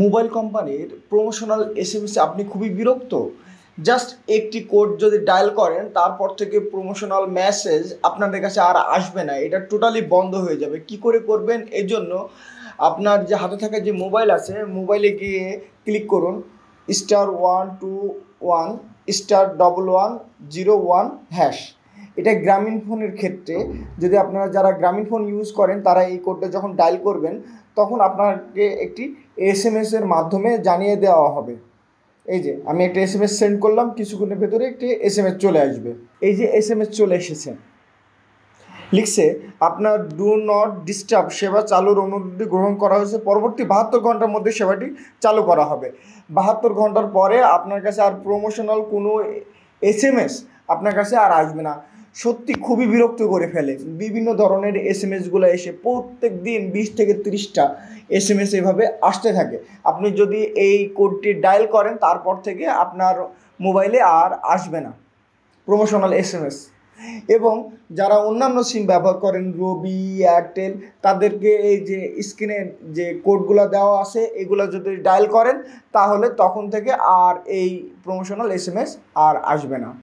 Mobile কোম্পানির promotional এসএমএসে আপনি খুবই বিরক্ত। জাস্ট একটি কোড যদি ডায়াল করেন তারপর থেকে প্রমোশনাল মেসেজ আপনাদের কাছে আর আসবে না, এটা টোটালি বন্ধ হয়ে যাবে। কি করে করবেন? এর জন্য আপনার যে হাতে থাকা যে মোবাইল আছে, মোবাইলে গিয়ে ক্লিক করুন *121*1101#। এটা গ্রামীণ ফোনের ক্ষেত্রে, যদি আপনারা যারা গ্রামীণ ফোন ইউজ করেন তারা এই কোডটা যখন ডায়াল করবেন তখন আপনাকে একটি এসএমএসের মাধ্যমে জানিয়ে দেওয়া হবে। এই যে আমি একটা এসএমএস সেন্ড করলাম, কিছুক্ষণের ভেতরে একটি এসএমএস চলে আসবে। এই যে এসএমএস চলে এসেছে, লিখছে আপনার ডু নট ডিস্টার্ব সেবা চালুর অনুরোধটি গ্রহণ করা হয়েছে, পরবর্তী 72 ঘন্টার মধ্যে সেবাটি চালু করা হবে। 72 ঘন্টার পরে আপনার কাছে আর প্রমোশনাল কোনো এসএমএস আপনার কাছে আর আসবে না। সত্যি খুবই বিরক্ত করে ফেলে বিভিন্ন ধরনের এসএমএসগুলো এসে, প্রত্যেক দিন 20 থেকে 30টা এসএমএস এভাবে আসতে থাকে। আপনি যদি এই কোডটি ডায়াল করেন তারপর থেকে আপনার মোবাইলে আর আসবে না প্রমোশনাল এসএমএস। এবং যারা অন্যান্য সিম ব্যবহার করেন, রবি, এয়ারটেল, তাদেরকে এই যে স্ক্রিনে যে কোডগুলো দেওয়া আছে এগুলো যদি ডায়াল করেন তাহলে তখন থেকে আর এই প্রমোশনাল এসএমএস আর আসবে না।